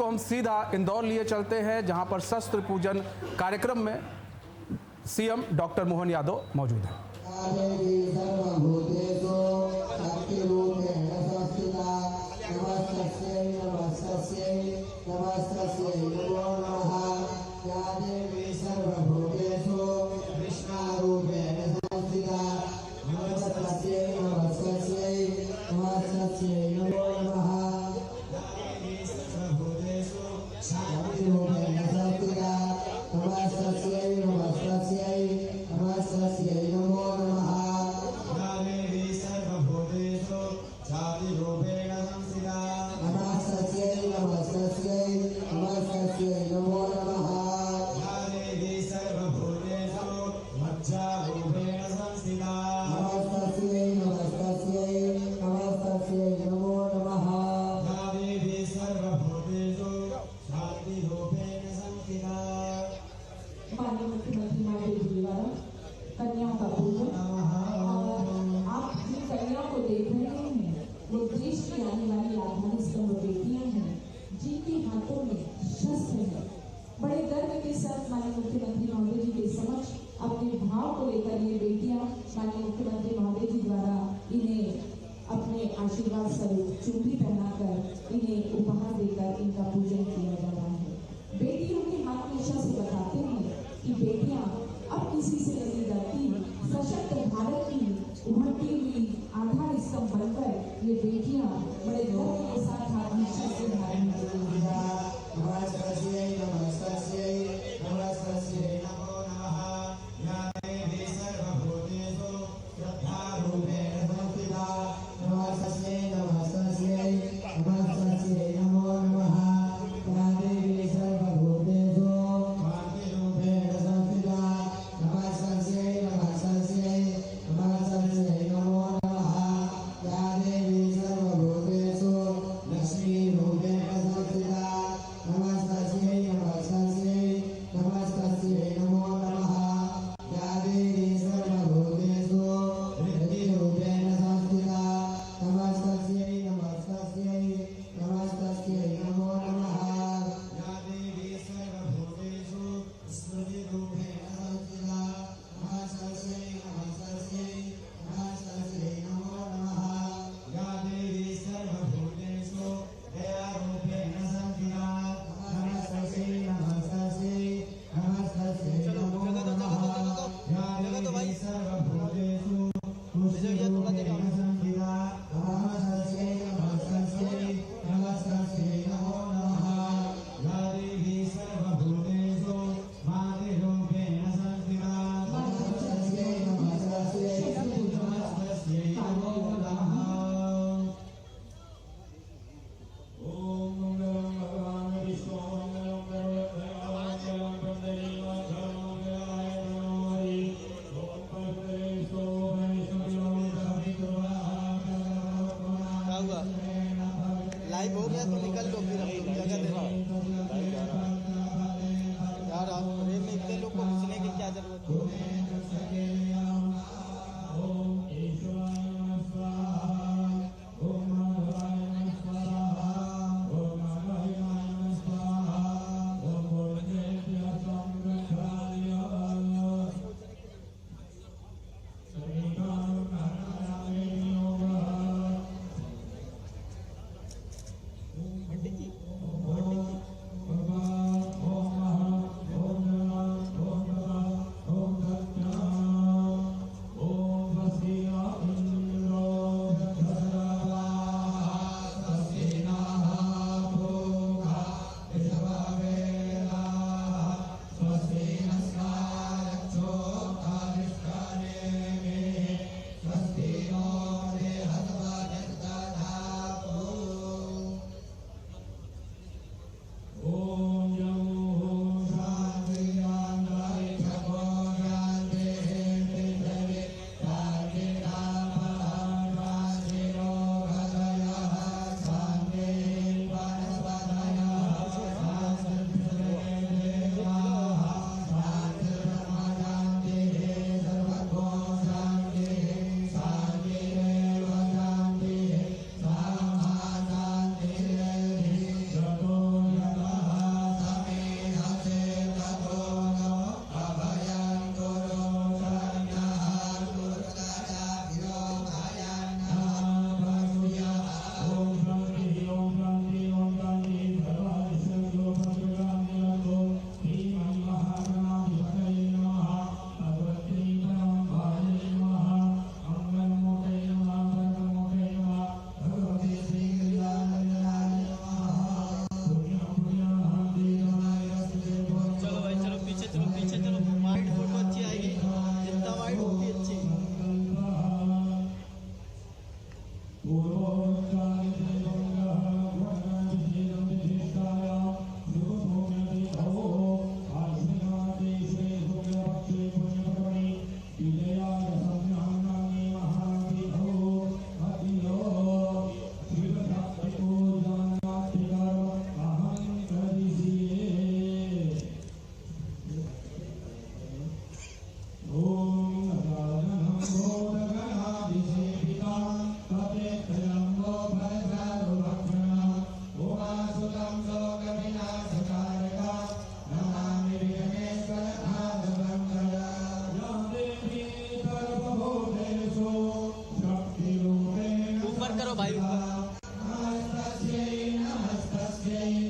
हम सीधा इंदौर लिए चलते हैं, जहां पर शस्त्र पूजन कार्यक्रम में सीएम डॉक्टर मोहन यादव मौजूद हैं। कन्याओं का पूजन और आप जिन कन्याओं को देख रहे हैं वो देश की आने वाली राजधानी स्तंभ बेटियां हैं जिनके हाथों में शस्त्र है। बड़े गर्व के साथ माननीय मुख्यमंत्री महोदय जी के समक्ष अपने भाव को लेकर ये बेटियां माननीय मुख्यमंत्री महोदय जी द्वारा इन्हें अपने आशीर्वाद स्वरूप चुनरी पहनाकर इन्हें उपहार देकर इनका पूजन किया जा रहा है। बेटियों के हाथ में शस्त्र बताते हैं कि बेटियां अब किसी से नहीं डरती। सशक्त भारत की उभरती हुई आधार स्तंभ बनकर ये बेटियां बड़े गर्व के साथ हाथ में शस्त्र धारण करती हैं।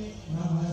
Om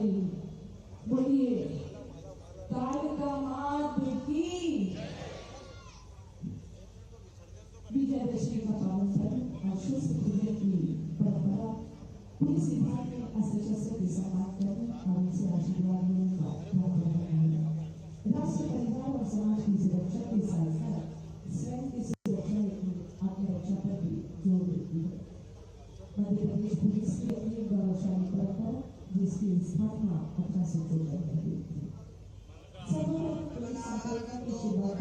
देवी। बोलिए कालिका मात की। विजयदशमी का पावन पर्व और शुभ पूजन की परंपरा पुलिस विभाग ने सशस्त्र के सम्मान करने और उनसे आशीर्वाद लेने का राष्ट्र परिवार और समाज की सुरक्षा के साथ साथ स्वयं की सुरक्षा की आत्मरक्षा पर भी जोर देती है। मध्य प्रदेश पुलिस की अपनी गौरवशाली परंपरा जिसकी स्थापना 1814 में हुई थी। सर्वप्रथम पुलिस संकल्पना की शुरुआत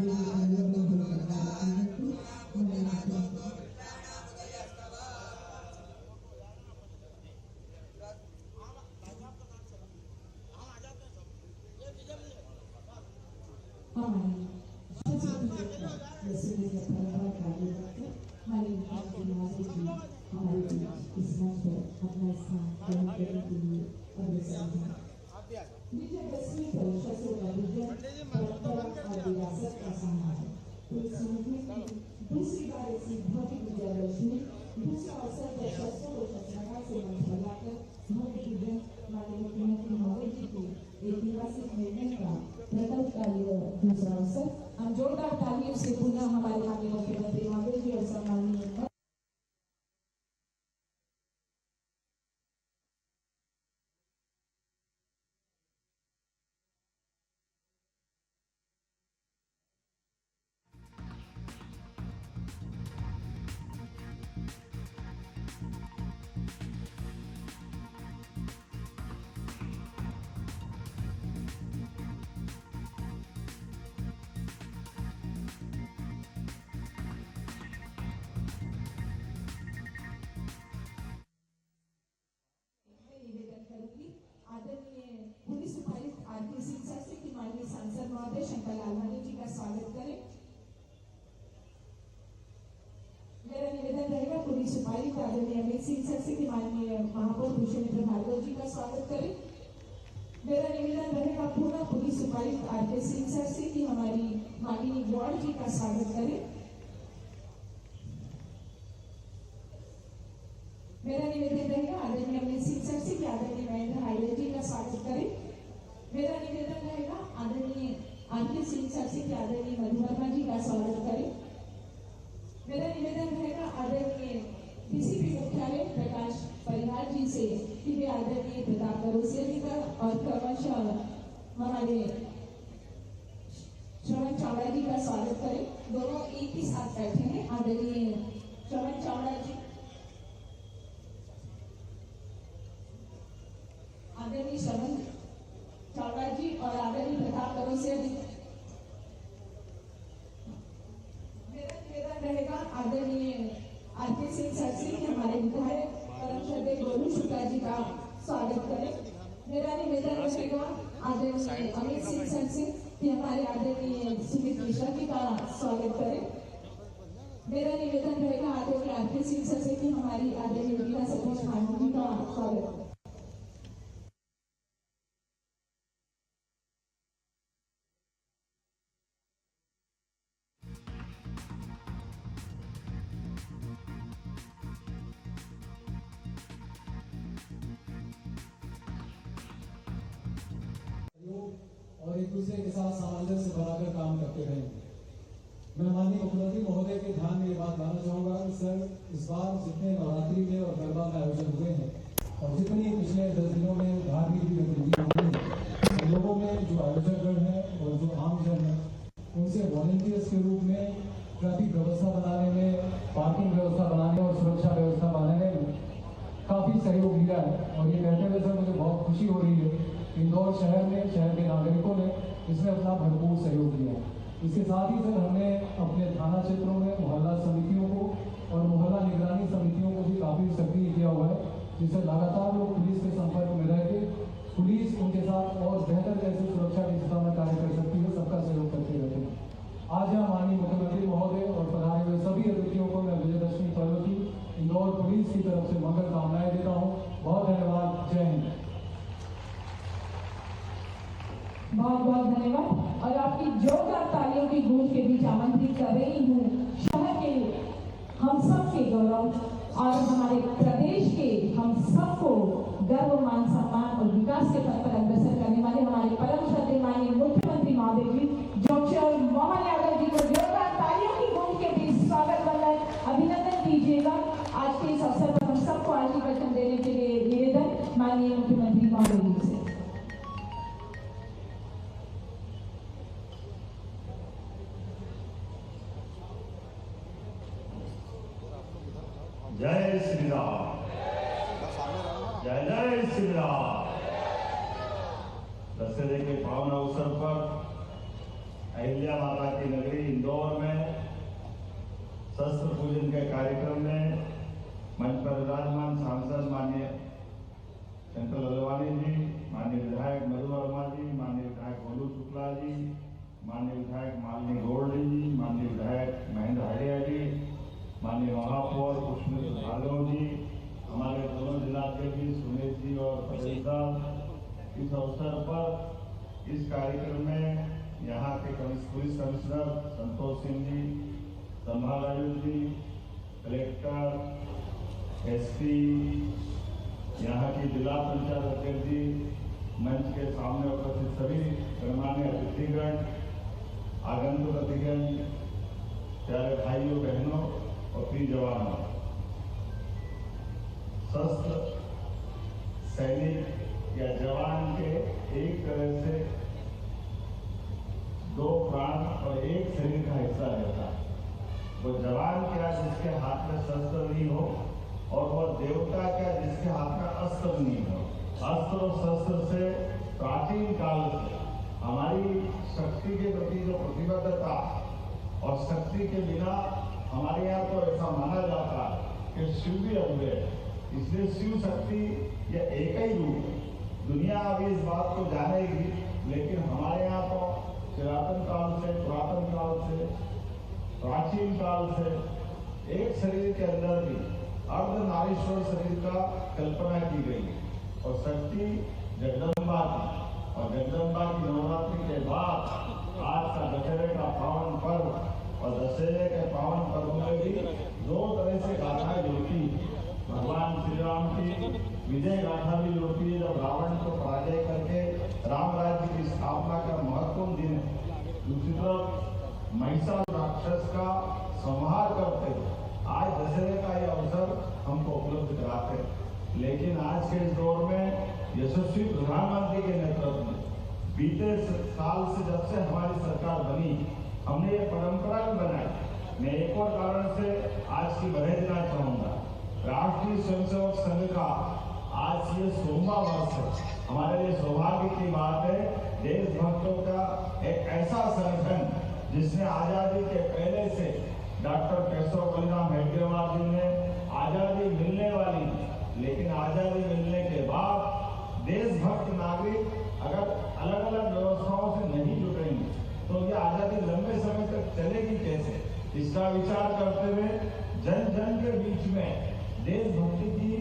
विजयदशमी पर शस्त्रों का विजय, परंपरा और विरासत का सम्मान। दूसरी बार ऐसी भव्य विजयदशमी दूसरा अवसर पर शस्त्रों को शस्त्रागार से मंत्रालय भव्य पूजन माननीय मुख्यमंत्री महोदय जी के ऐतिहासिक निर्णय का प्रकट का दूसरा अवसर। हम जोरदार तालियों से पुनः हमारे माननीय मुख्यमंत्री महोदय जी और सम्माननीय आदरणीय पुलिस उपायुक्त आरके सिंह सर से कि माननीय सांसद महोदय शंकर लालवानी जी का स्वागत करें। मेरा निवेदन रहेगा पुलिस उपायुक्त आदरणीय अमित सिंह सर से कि माननीय महापौर पुष्पेंद्र भार्गव जी का स्वागत करें। मेरा निवेदन रहेगा पूर्व पुलिस उपायुक्त आरके सिंह सर से कि हमारी माननीय गौड़ जी का स्वागत करें। मेरा निवेदन रहेगा आदरणीय अमित सिंह सर से कि आदरणीय महेंद्र हाईवे जी का स्वागत करें। मेरा निवेदन रहेगा आदरणीय आरके सिंह सर से कि आदरणीय मधु वर्मा जी का स्वागत करें। मेरा निवेदन रहेगा आदरणीय डीसीपी मुख्यालय प्रकाश परिहार जी से कि वे आदरणीय प्रताप बरोसिया जी का और क्रमशः हमारे श्रवण चावड़ा जी का स्वागत करें। दोनों एक ही साथ बैठे हैं। आदरणीय श्रवण चावड़ा जी, आदरणीय श्रवण चावड़ा जी और आदरणीय प्रताप बरोसिया जी। मेरा निवेदन रहेगा आदरणीय आरके सिंह सर से कि हमारे विधायक परम श्रद्धेय गोलू शुक्ला जी का स्वागत करें। मेरा निवेदन रहेगा आदरणीय अमित सिंह सर से कि हमारे आदरणीय सुमित मिश्रा जी का स्वागत करें। मेरा निवेदन रहेगा आदरणीय आरके सिंह सर से कि हमारी आदरणीय वीरा सतीश खानू जी का स्वागत करें। और एक दूसरे के साथ सामंजस्य बनाकर काम करते रहेंगे। मैं माननीय मुख्यमंत्री महोदय के ध्यान में ये बात लाना चाहूँगा कि सर, इस बार जितने नवरात्रि में और गरबा का आयोजन हुए हैं और जितनी पिछले 10 दिनों में धार्मिक गतिविधियाँ हुई हैं, लोगों में जो आयोजकगण हैं और जो आमजन हैं, उनसे वॉलंटियर्स के रूप में ट्रैफिक व्यवस्था बनाने में, पार्किंग व्यवस्था बनाने और सुरक्षा व्यवस्था बनाने में काफ़ी सहयोग लिया है। और ये कहते हुए सर मुझे बहुत खुशी हो रही है, इंदौर शहर में शहर के नागरिकों ने इसमें अपना भरपूर सहयोग दिया। इसके साथ ही सर हमने अपने थाना क्षेत्रों में मोहल्ला समितियों को और मोहल्ला निगरानी समितियों को भी काफ़ी सक्रिय किया हुआ है, जिससे लगातार लोग पुलिस के संपर्क में रह के पुलिस उनके साथ और बेहतर कैसे सुरक्षा की दिशा में कार्य कर सकती है, सबका सहयोग करते रहते हैं। आज यहाँ माननीय मुख्यमंत्री महोदय और पधारे हुए सभी अतिथियों को मैं विजयदशमी पर्व की इंदौर पुलिस की तरफ से मंगल कामनाएं देता हूँ। बहुत धन्यवाद। जय हिंद। बहुत बहुत धन्यवाद। और आपकी जोरदार तालियों की गूंज के बीच आमंत्रित कर रही हूँ शहर के हम सब के गौरव और हमारे प्रदेश के हम सबको गर्व, मान सम्मान और विकास के पथ पर अग्रसर करने वाले हमारे परम श्रद्धेय माननीय मुख्यमंत्री महोदय जी डॉक्टर मोहन यादव जी को जोरदार तालियों की गूंज के बीच स्वागत वंदन अभिनंदन दीजिएगा। आज के इस अवसर पर हम सबको आशीर्वचन देने के लिए निवेदन माननीय मुख्यमंत्री महोदय जी से। जय श्री राम, जय जय श्री राम। दशहरे के पावन अवसर पर अहिल्या माता की नगरी इंदौर में शस्त्र पूजन के कार्यक्रम में मंच पर विराजमान सांसद माननीय शंकर ललवानी जी, माननीय विधायक मधु वर्मा जी, माननीय विधायक गोलू शुक्ला जी, माननीय विधायक मालिनी गोल्ड जी, माननीय विधायक महेंद्र हरिया जी, माननीय महापौर पुष्पेंद्र यादव जी, हमारे दोनों जिलाध्यक्ष सुनील जी और पटेल साहब, इस अवसर पर इस कार्यक्रम में यहाँ के पुलिस कमिश्नर संतोष सिंह जी, संभागायुक्त जी, कलेक्टर, एसपी, यहाँ की जिला पंचायत अध्यक्ष जी, मंच के सामने उपस्थित सभी गणमान्य अतिथिगण, आगंतुक अतिथिगण, प्यारे भाइयों बहनों और प्रिय जवानों, शस्त्र सैनिक या जवान के एक तरह से दो प्राण और एक शरीर का हिस्सा रहता है। वो जवान क्या जिसके हाथ में शस्त्र नहीं हो, और वह देवता क्या जिसके हाथ में अस्त्र नहीं हो। अस्त्र और शस्त्र से प्राचीन काल से हमारी शक्ति के प्रति जो प्रतिबद्धता, और शक्ति के बिना हमारे यहाँ तो ऐसा माना जाता है कि शिव भी अधूरे, इसलिए शिव शक्ति यह एक ही रूप है। दुनिया अभी इस बात को जानेगी, लेकिन हमारे यहाँ तो पुरातन काल से, प्राचीन काल से एक शरीर के अंदर भी अर्धनारीश्वर शरीर का कल्पना की गई, और शक्ति जगदम्बा की, और जगदम्बा की नवरात्रि के बाद आज का दशहरे का पावन पर्व, और दशहरे के पावन पर्व में भी दो तरह से गाथाएं जुड़ती है। भगवान श्री राम की विजय गाथा भी जुड़ती है, जब रावण को पराजय करके राम राज्य की स्थापना का महत्वपूर्ण दिन है। दूसरी तरफ महिषासुर राक्षस का संहार करते आज दशहरे का यह अवसर हमको उपलब्ध कराते हैं। लेकिन आज के इस दौर में यशस्वी प्रधानमंत्री के नेतृत्व में बीते साल से, जब से हमारी सरकार बनी, हमने ये परंपरा भी बनाई। मैं एक और कारण से आज की बधाई देना चाहूंगा। राष्ट्रीय स्वयंसेवक संघ का आज ये 100वां वर्ष है। हमारे लिए सौभाग्य की बात है, देशभक्तों का एक ऐसा संगठन जिसने आजादी के पहले से डॉक्टर केशव बलिराम हेडगेवार जी ने आजादी मिलने वाली, लेकिन आजादी मिलने के बाद देशभक्त नागरिक अगर अलग अलग व्यवस्थाओं से नहीं जुड़ेंगे तो ये आजादी लंबे समय तक चलेगी कैसे, इसका विचार करते हुए जन जन के बीच में देशभक्ति की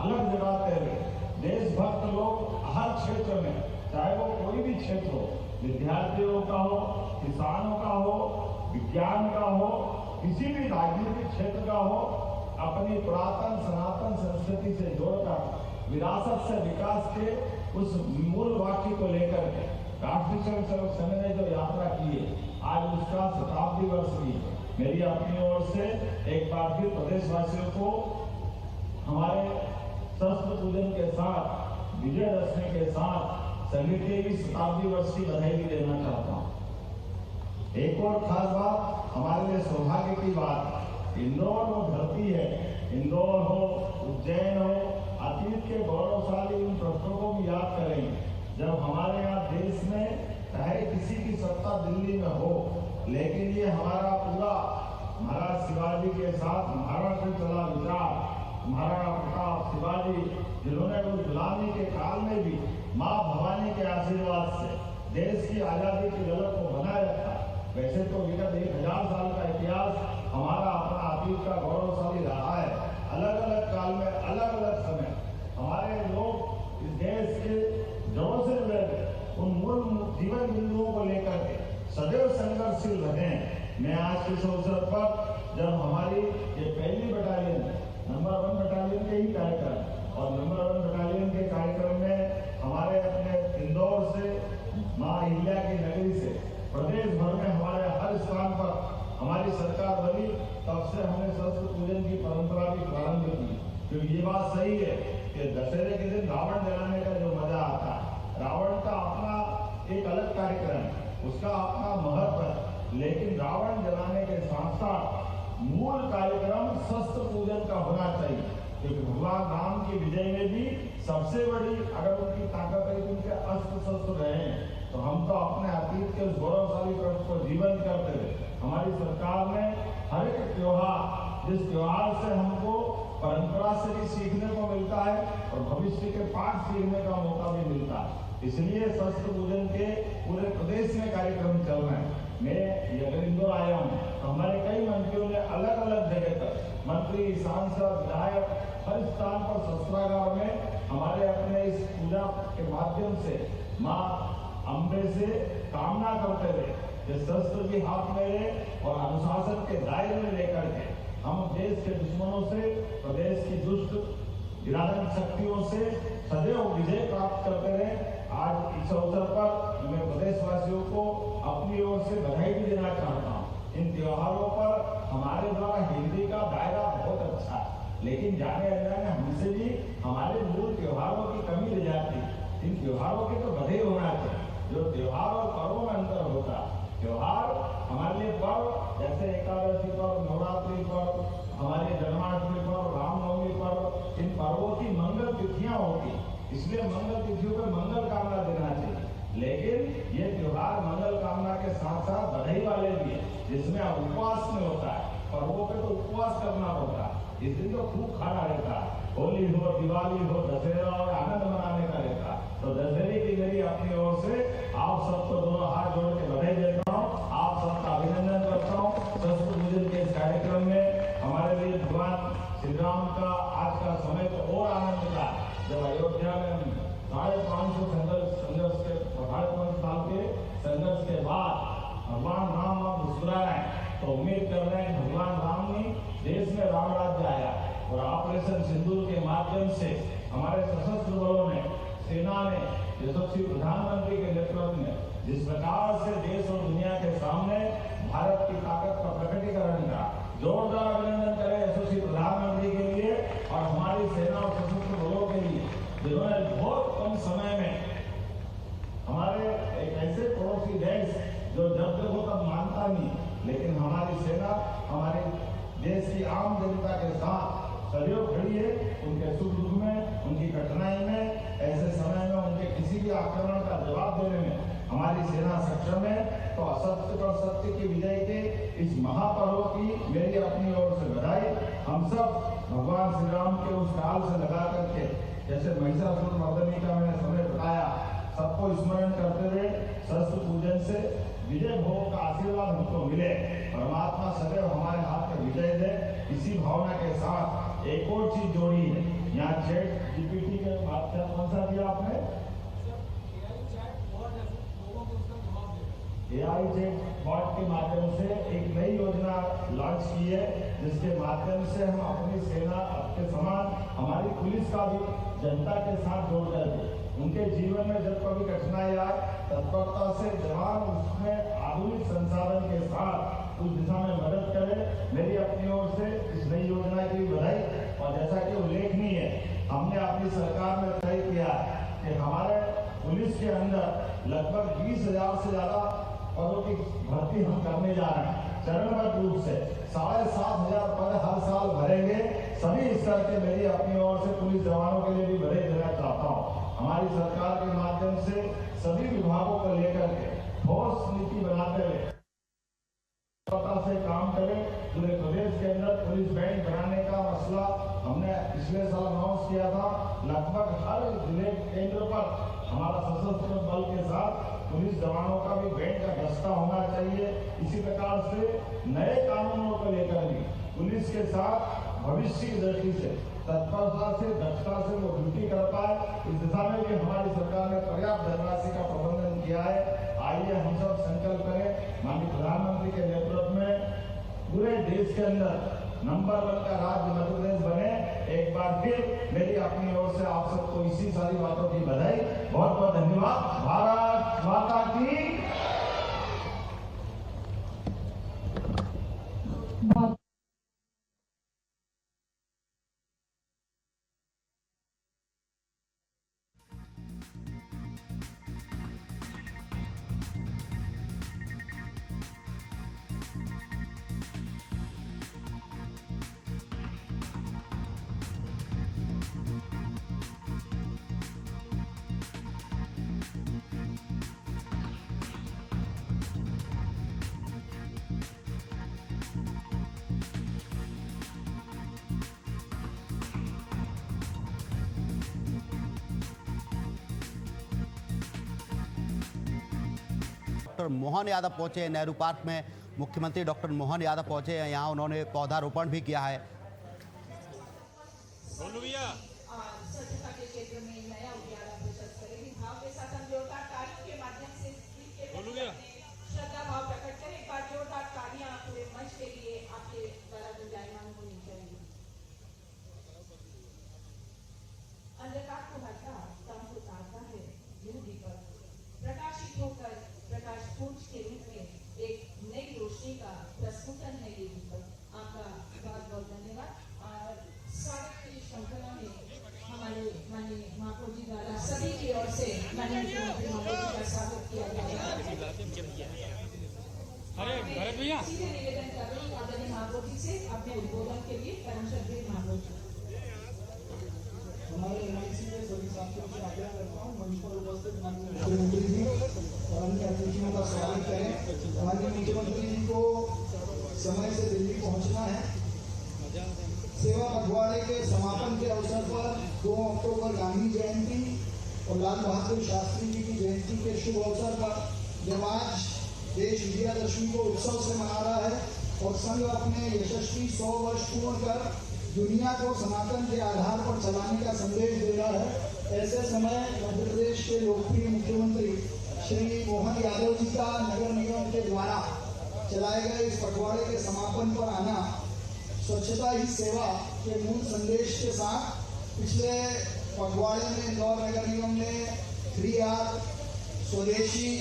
अलग जगाते हुए देशभक्त लोग हर क्षेत्र में, चाहे वो कोई भी क्षेत्र हो, विद्यार्थियों का हो, किसानों का हो, विज्ञान का हो, किसी भी राजनीतिक क्षेत्र का हो, अपनी पुरातन सनातन संस्कृति से जोड़कर विरासत से विकास के उस मूल वाक्य को लेकर के राष्ट्रीय स्वयंसेवक संघ ने जो यात्रा की है, आज उसका शताब्दी वर्ष की। मेरी अपनी ओर से एक बार फिर प्रदेशवासियों को हमारे शस्त्र पूजन के साथ, विजयदशमी के साथ संघ के भी शताब्दी वर्ष की बधाई भी देना चाहता हूँ। एक और खास बात, हमारे लिए सौभाग्य की बात, इंदौर वो धरती है, इंदौर हो, उज्जैन हो, अतीत के गौरवशाली उन प्रश्नों को भी याद करेंगे जब हमारे यहाँ देश में चाहे किसी की सत्ता दिल्ली में हो, लेकिन ये हमारा पूरा महाराज शिवाजी के साथ महाराष्ट्र चला विचार, महाराणा प्रताप शिवाजी जिन्होंने उस गुलामी के काल में भी माँ भवानी के आशीर्वाद से देश की आजादी की झलक को बनाए रखा। वैसे तो विगत 1000 साल का इतिहास हमारा अपना अतीत का गौरवशाली रहा है। अलग अलग काल में, अलग अलग समय हमारे लोग इस देश के जड़ों से जुड़े उन मूल जीवन बिंदुओं को लेकर के सदैव संघर्षशील रहे। मैं आज के अवसर पर जब हमारी ये पहली बटालियन, नंबर 1 बटालियन के ही कार्यक्रम और नंबर 1 बटालियन के कार्यक्रम में हमारे अपने इंदौर से मां अहिल्या की नगरी से प्रदेश भर में हमारे हर स्थान पर हमारी सरकार बनी, तब से हमने शस्त्र पूजन की परंपरा भी प्रारंभ की। क्योंकि ये बात सही है कि दशहरे के दिन रावण जलाने का जो मजा आता है, रावण का अपना एक अलग कार्यक्रम है, उसका अपना महत्व है, लेकिन रावण जलाने के साथ साथ मूल कार्यक्रम शस्त्र पूजन का होना चाहिए। क्योंकि भगवान राम की विजय में भी सबसे बड़ी अगर उनकी ताकत है कि उनके अस्त्र शस्त्र रहे, तो हम तो अपने अतीत के उस गौरवशाली पक्ष को जीवंत करते हुए हमारी सरकार ने हर एक त्योहार, जिस त्योहार से हमको परंपरा से भी सीखने को मिलता है और भविष्य के पाठ सीखने का मौका भी मिलता है, इसलिए शस्त्र पूजन के पूरे प्रदेश में कार्यक्रम चल रहे हैं। मैं अगर इंदौर आया हूँ तो हमारे कई मंत्रियों ने अलग अलग जगह पर, मंत्री, सांसद, विधायक, हर स्थान पर शस्त्रागार में हमारे अपने इस पूजा के माध्यम से माँ अम्बे से कामना करते हुए कि शस्त्र भी हाथ में ले और अनुशासन के दायरे में लेकर के हम देश के दुश्मनों से, प्रदेश की दुष्ट निराधन शक्तियों से सदैव विजय प्राप्त करते रहे। आज इस अवसर पर मैं प्रदेशवासियों को अपनी ओर से बधाई भी देना चाहता हूँ। इन त्योहारों पर हमारे द्वारा हिंदी का दायरा बहुत अच्छा है, लेकिन जाने अनजाने हमसे भी हमारे मूल त्योहारों की कमी रह जाती है। इन त्योहारों के तो बधे होना चाहिए। जो त्योहार और पर्वों में अंतर होता है, त्योहार हमारे लिए पर्व जैसे एकादशी पर्व, नवरात्रि पर्व, हमारे जन्माष्टमी पर्व, रामनवमी पर्व, इन पर्वों की मंगल तिथियां होती, इसलिए मंगल तिथियों पर मंगल कामना देना चाहिए। लेकिन ये त्योहार मंगल कामना के साथ साथ बधाई वाले भी है, जिसमें उपवास में होता है। पर्वों पे तो उपवास करना पड़ता है, इस दिन तो खूब खाना रहता है। होली हो, दिवाली हो, दशहरा और आनंद मनाने का रहता है। तो दशहरे की मेरी अपनी ओर से आप सबको दोनों हाथ जोड़ के बधाई देता हूँ, आप सबका अभिनंदन करता हूँ। शस्त्र पूजन के इस कार्यक्रम में हमारे लिए भगवान श्री राम का आज का समय तो और आनंद का, जब अयोध्या में 550 संघर्ष के 550 साल के संघर्ष के बाद भगवान राम अब मुस्कुराए, तो उम्मीद कर रहे हैं भगवान राम ने देश में राम राज्य आया और ऑपरेशन सिंदूर के माध्यम से हमारे सशस्त्र बलों ने, सेना ने, यशस्वी प्रधानमंत्री के नेतृत्व में जिस प्रकार से देश और दुनिया के सामने भारत की ताकत का प्रकटीकरण का, जोरदार अभिनंदन करें यशस्वी प्रधानमंत्री के लिए और हमारी सेना और सशस्त्र बलों के लिए, जिन्होंने बहुत कम समय में हमारे एक ऐसे पड़ोसी देश जो जब देखो तब मानता नहीं, लेकिन हमारी सेना हमारे देश की आम जनता के साथ सदैव खड़ी है। उनके सुख दुख में, उनकी कठिनाई में, ऐसे समय में उनके किसी भी आक्रमण का जवाब देने में हमारी सेना सक्षम है। तो असत्य पर सत्य की विजय के इस महापर्व की मेरी अपनी ओर से बधाई। हम सब भगवान श्री राम के उस काल से लगा करके, जैसे महिषासुर मर्दनी का मैंने समय बताया, सबको स्मरण करते हुए शस्त्र पूजन से विजय भोग का आशीर्वाद हमको मिले, परमात्मा सदैव हमारे हाथ में विजय दे। इसी भावना के साथ एक और चीज जोड़ी है, यहाँ चैट जीपीटी के माध्यम, कौन सा दिया आपने, AI चैट बॉट के माध्यम से एक नई योजना लॉन्च की है, जिसके माध्यम से हम अपनी सेना के समान हमारी पुलिस का भी जनता के साथ जोड़ करके उनके जीवन में जब कभी कठिनाई आए, तत्परता से जवान उसमें आधुनिक संसाधन के साथ उस दिशा में मदद करें। मेरी अपनी ओर से इस नई योजना की बधाई। और जैसा कि उल्लेखनीय है, हमने अपनी सरकार में तय किया कि हमारे पुलिस के अंदर लगभग 20,000 से ज्यादा पदों की भर्ती हम करने जा रहे हैं। चरणबद्ध रूप से 7,500 पद हर साल भरेंगे। सभी स्तर के मेरी अपनी ओर से पुलिस जवानों के लिए भी बधाई देना चाहता हूँ। हमारी सरकार के माध्यम से सभी विभागों को लेकर के ठोस नीति बनाते हुए से काम करें। पूरे प्रदेश के अंदर पुलिस बैंक बनाने का मसला हमने पिछले साल अनाउंस किया था। लगभग हर जिले केंद्र पर हमारा सशस्त्र बल के साथ पुलिस जवानों का भी बैंक का दस्ता होना चाहिए। इसी प्रकार से नए कानूनों को लेकर भी पुलिस के साथ भविष्य की दृष्टि से तत्परता से, दक्षता से वो ड्यूटी कर पाए, इस दिशा में भी हमारी सरकार ने पर्याप्त धनराशि का प्रबंधन किया है। आइए हम सब संकल्प करें, माननीय प्रधानमंत्री के नेतृत्व में पूरे देश के अंदर नंबर 1 का राज्य मध्य प्रदेश बने। एक बार फिर मेरी अपनी ओर से आप सबको इसी सारी बातों की बधाई, बहुत बहुत धन्यवाद। भारत माता की। डॉक्टर मोहन यादव पहुंचे नेहरू पार्क में। मुख्यमंत्री डॉक्टर मोहन यादव पहुंचे हैं, यहाँ उन्होंने पौधारोपण भी किया है। स्वच्छता के क्षेत्र में नया उजाला प्रशस्त करेगी। भाव के साथ हम जोरदार तालियों के माध्यम से श्रद्धा भाव प्रकट करें। एक बार जोरदार तालियां पूरे मंच के लिए आपके द्वारा गुंजायमान होनी चाहिए। अंधकार को हटा, तम को तारता है यह दीपक, प्रकाशित होकर प्रकाश पुंज के रूप में एक नई रोशनी का प्रस्फुटन है ये दीपक। आपका बहुत बहुत धन्यवाद। और स्वागत की श्रृंखला में हमारे माननीय महापौर जी द्वारा सभी की ओर से माननीय मुख्यमंत्री महोदय जी का स्वागत किया जाएगा। सीधे निवेदन कर रही हूँ आदरणीय महापौर जी से अपने उद्बोधन के लिए। कर्मचारी महापौर जी हमारे एमआईसी के सभी साथियों से आग्रह करता हूँ मंच पर उपस्थित माननीय मुख्यमंत्री जी और अन्य अतिथियों का स्वागत करें। माननीय मुख्यमंत्री जी को समय से दिल्ली पहुंचना है। सेवा पखवाड़े के समापन के अवसर पर 2 अक्टूबर गांधी जयंती और लाल बहादुर शास्त्री जी की जयंती के शुभ अवसर पर जब आज देश विजयादशमी को उत्सव से मना रहा है और संघ अपने यशस्वी 100 वर्ष पूर्ण कर दुनिया को सनातन के आधार पर चलाने का संदेश दे रहा है, ऐसे समय मध्य प्रदेश के लोकप्रिय मुख्यमंत्री श्री मोहन यादव जी का नगर निगम के द्वारा चलाए गए इस पखवाड़े के समापन पर आना स्वच्छता ही सेवा के मूल संदेश के साथ पिछले पखवाड़े में इंदौर नगर निगम ने 3R स्वदेशी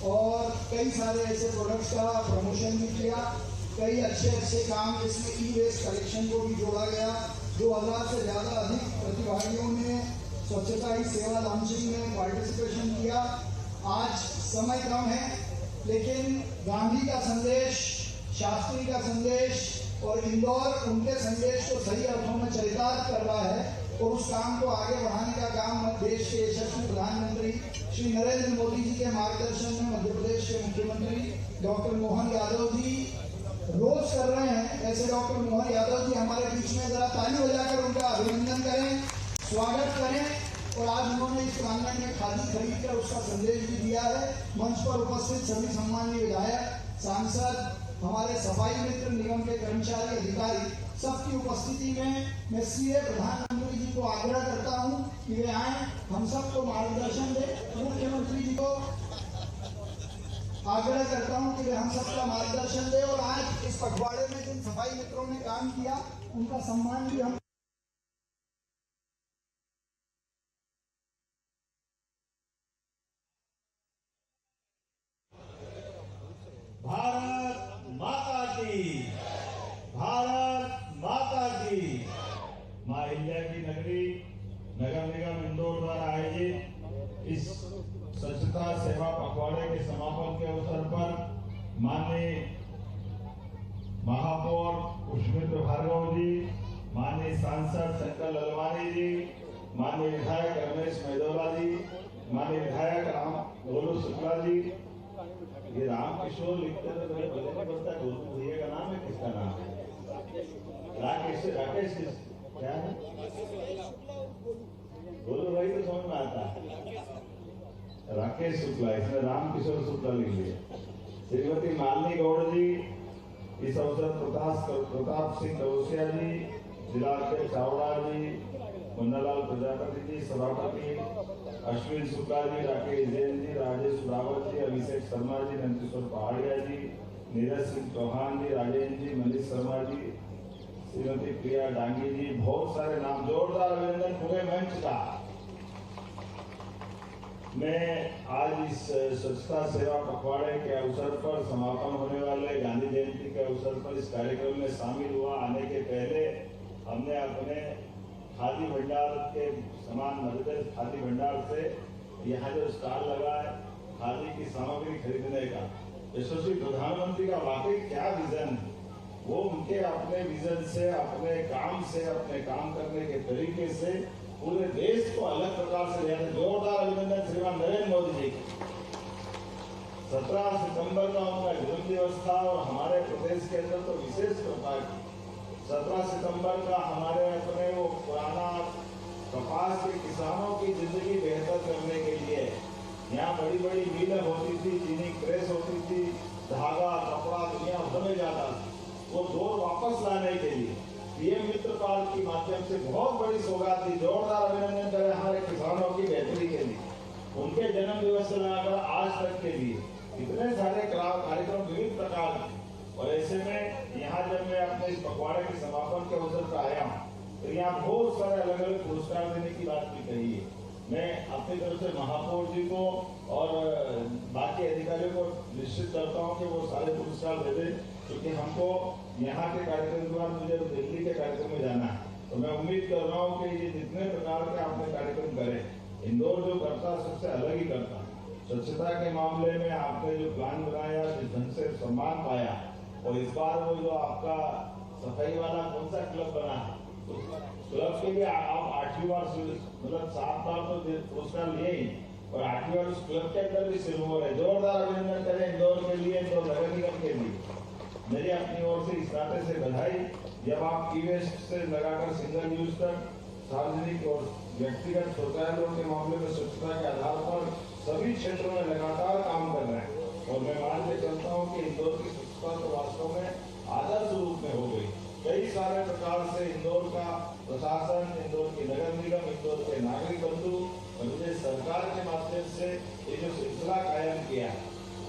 और कई सारे ऐसे प्रोडक्ट्स का प्रमोशन भी किया। कई अच्छे काम जिसमें ई-वेस्ट कलेक्शन को भी जोड़ा गया। 2000 से ज़्यादा अधिक प्रतिभागियों ने स्वच्छता ही सेवा लॉन्चिंग में पार्टिसिपेशन किया। आज समय कम है लेकिन गांधी का संदेश, शास्त्री का संदेश और इंदौर उनके संदेश को सही अर्थों में चरितार्थ कर रहा है और उस काम को आगे बढ़ाने का काम देश के यशस्वी प्रधानमंत्री श्री नरेंद्र मोदी जी के मार्गदर्शन में मध्य प्रदेश के मुख्यमंत्री डॉक्टर मोहन यादव जी रोज कर रहे हैं। ऐसे डॉक्टर मोहन यादव जी हमारे बीच में जरा ताली बजाकर उनका अभिनंदन करें, स्वागत करें। और आज उन्होंने इस प्रांगण में खादी खरीद कर उसका संदेश भी दिया है। मंच पर उपस्थित सभी सम्मानीय विधायक, सांसद, हमारे सफाई मित्र, निगम के कर्मचारी, अधिकारी सबकी उपस्थिति में मैं सीधे प्रधानमंत्री जी को आग्रह करता हूं कि वे आए, हम सबको मार्गदर्शन दे। मुख्यमंत्री जी को आग्रह करता हूं कि वे हम सबका मार्गदर्शन दे और आज इस पखवाड़े में जिन सफाई मित्रों ने काम किया उनका सम्मान भी हम भारत माता की, भारत माता की। मां अहिल्या की नगरी नगर निगम इंदौर द्वारा आयोजित इस स्वच्छता सेवा पखवाड़े के समापन के अवसर पर माननीय महापौर पुष्पिंद्र भार्गव जी, माननीय सांसद शंकर ललवानी जी, माननीय विधायक रमेश मेदोला जी, माननीय विधायक राम गोलू शुक्ला जी। ये राम किशोर लिखते थे, तुम्हें पता नहीं पड़ता गोलू भैया का नाम है, किसका नाम है? राकेश क्या है? गोलू भाई तो समझ में आता है, राकेश शुक्ला, इसमें राम किशोर शुक्ला लिख लिया। श्रीमती मालिनी गौड़ जी, इस अवसर प्रताप सिंह कौशिया जी, जिला अध्यक्ष चावड़ा जी, मुन्नालाल प्रजापति जी, सभापति अश्विन शुक्ला जी, राकेश जैन जी, राजेश रावत जी, अभिषेक शर्मा जी, नंदकिशोर पहाड़िया जी, नीरज सिंह चौहान जी, राजेंद्र जी, मनीष शर्मा जी, श्रीमती प्रिया डांगी जी, बहुत सारे नाम, जोरदार अभिनंदन पूरे मंच का। मैं आज इस स्वच्छता सेवा पखवाड़े के अवसर पर समापन होने वाले गांधी जयंती के अवसर पर इस कार्यक्रम में शामिल हुआ। आने के पहले हमने अपने खादी भंडार के समान मध्यप्रदेश खादी भंडार से यहाँ जो स्टॉल लगा है खादी की सामग्री खरीदने का, यशस्वी प्रधानमंत्री का वाकई क्या विजन है। वो उनके अपने विजन से, अपने काम करने के तरीके से पूरे देश को अलग प्रकार से ले आए। जोरदार अभिनंदन श्रीमान नरेंद्र मोदी जी को। 17 सितंबर का उनका जन्म दिवस था और हमारे प्रदेश के अंदर तो विशेष प्रकार की 17 सितंबर का हमारे अपने वो पुराना कपास के किसानों की जिंदगी बेहतर करने के लिए यहाँ बड़ी बड़ी मिलें होती थी, चीनी प्रेस होती थी, धागा कपड़ा दुनिया भर में जाता था। वो दौर वापस लाने के लिए पीएम मित्र कार्ड के माध्यम से बहुत बड़ी सौगात थी। जोरदार अभिनंदन करें हमारे किसानों की बेहतरी के लिए, उनके जन्म दिवस से लगाकर आज तक के लिए इतने सारे कार्यक्रम विविध प्रकार के। और ऐसे में यहाँ जब मैं अपने इस पखवाड़े के समापन के अवसर पर आया हूँ तो यहाँ बहुत सारे अलग अलग पुरस्कार देने की बात भी कही है। मैं अपनी तरफ से महापौर जी को और बाकी अधिकारियों को निश्चित करता हूँ कि वो सारे पुरस्कार दे दें, क्योंकि हमको यहाँ के कार्यक्रम के बाद मुझे दिल्ली के कार्यक्रम में जाना है। तो मैं उम्मीद कर रहा हूँ कि ये जितने प्रकार के आपने कार्यक्रम करे, इंदौर जो करता सबसे अलग ही करता। स्वच्छता के मामले में आपने जो प्लान बनाया, जिस ढंग से सम्मान पाया, और इस बार वो जो आपका सफाई वाला कौन सा क्लब बना है, क्लब के लिए आप 8वीं बार, मतलब 7 बार तो पुरस्कार लिए ही, और 8वीं बार उस क्लब के अंदर भी सिल्वर है। जोरदार अभिनंदन करें इंदौर के लिए, इंदौर नगर निगम के लिए। मेरी अपनी ओर से इस नाते से बधाई। जब आप ई वेस्ट से लगाकर सिंगल यूज तक सार्वजनिक और व्यक्तिगत शौचालयों के मामले में स्वच्छता के आधार पर सभी क्षेत्रों में लगातार काम कर रहे हैं, और मैं मान के चलता हूँ कि इंदौर की स्वच्छता तो वास्तव में आदर्श रूप में हो गई। कई सारे प्रकार से इंदौर का प्रशासन, इंदौर की नगर निगम, इंदौर के नागरिक बंधु और मुझे सरकार के माध्यम से ये जो सिलसिला कायम किया है,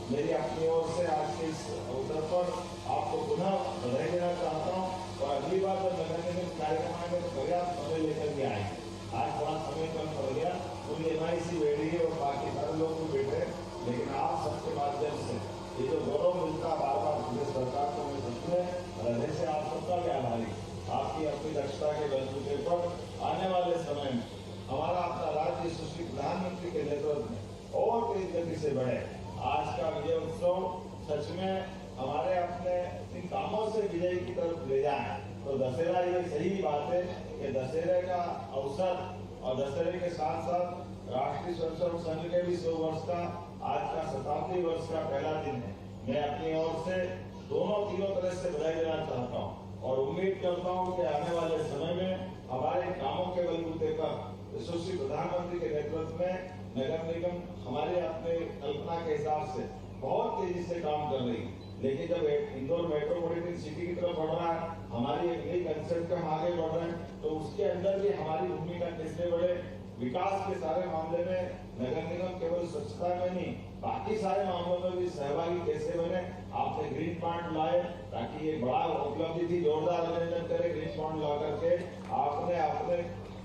मेरी अपनी ओर से आज के इस अवसर पर आपको पुनः बधाई देना चाहता हूँ। और अगली बार जब नगर निगम कार्यक्रम आएंगे तो पर्याप्त समय लेकर के आएंगे। आज थोड़ा समय कम पड़ गया, पूरी MIC बैठी और बाकी सारे लोग भी बैठे, लेकिन आप सबके माध्यम से ये जो गौरव मिलता बार बार प्रदेश सरकार को, मैं सच में हृदय से आप सबका भी आभारी। आपकी अपनी दक्षता के बलबूते पर आने वाले समय में हमारा अपना राज्य यशस्वी प्रधानमंत्री के नेतृत्व में और तेज गति से बढ़े। आज का विजय उत्सव सच में हमारे अपने इन कामों से विजय की तरफ ले जाए तो दशहरा ये सही बात है कि दशहरे का अवसर और दशहरे के साथ साथ राष्ट्रीय स्वयंसेवक संघ के भी 100 वर्ष का आज का 57वीं वर्ष का पहला दिन है। मैं अपनी ओर से तीनों तरह से बधाई देना चाहता हूँ और उम्मीद करता हूँ कि आने वाले समय में हमारे कामों के बलबूते पर यशस्वी प्रधानमंत्री के नेतृत्व में नगर निगम हमारे अपने कल्पना के हिसाब से बहुत तेजी से काम कर रही है। लेकिन जब इंदौर मेट्रोपॉलिटन सिटी की तरफ बढ़ रहा है, हमारी एक नई कंसेप्ट पे हम आगे बढ़ रहे हैं, तो उसके अंदर भी हमारी भूमिका कैसे बढ़े। विकास के सारे मामले में नगर निगम केवल स्वच्छता में नहीं, बाकी सारे मामलों में भी सहभागी कैसे बने। आपने ग्रीन पॉइंट लाए, ताकि ये बड़ा उपलब्धि थी, जोरदार अभिनंदन करें। ग्रीन पॉइंट ला करके आपने अपने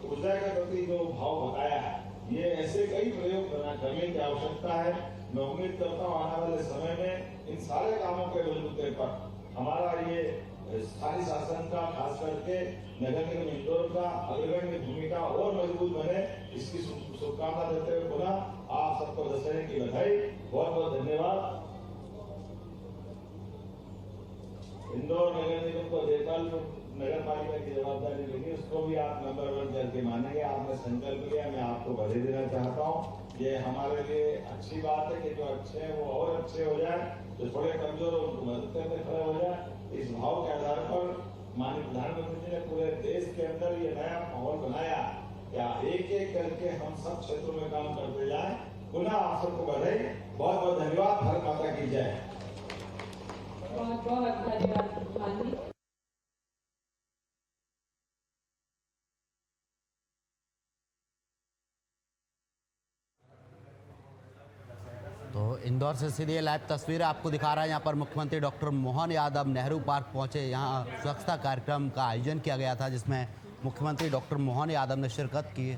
ऊर्जा के प्रति जो भाव बताया है, ये ऐसे कई प्रयोग करने की आवश्यकता है। मैं उम्मीद करता हूँ आने वाले समय में इन सारे कामों के बलबूते पर हमारा ये स्थानीय शासन का, खास करके नगर निगम इंदौर का अग्रगण्य भूमिका और मजबूत बने, इसकी शुभकामना देते हुए पुनः आप सबको दशहरे की बधाई। बहुत बहुत धन्यवाद। इंदौर नगर निगम को देखभाल नगर पालिका की जवाबदारी मिली, उसको भी आप नंबर 1 करके मानेंगे। आपने संकल्प लिया, मैं आपको बधाई देना चाहता हूँ। ये हमारे लिए अच्छी बात है कि जो अच्छे हैं वो और अच्छे हो जाए, जो थोड़े कमजोर हो उनको मदद करने खड़े हो जाए। इस भाव के आधार पर माननीय प्रधानमंत्री जी ने पूरे देश के अंदर ये नया माहौल बनाया, क्या एक एक करके हम सब क्षेत्रों में काम करते जाए। पुनः आप सबको बधाई, बहुत बहुत धन्यवाद। भारत माता की जय। बहुत बहुत धन्यवाद माननीय। तो इंदौर से सीधे लाइव तस्वीरें आपको दिखा रहा है। यहाँ पर मुख्यमंत्री डॉक्टर मोहन यादव नेहरू पार्क पहुंचे। यहाँ स्वच्छता कार्यक्रम का आयोजन किया गया था जिसमें मुख्यमंत्री डॉक्टर मोहन यादव ने शिरकत की।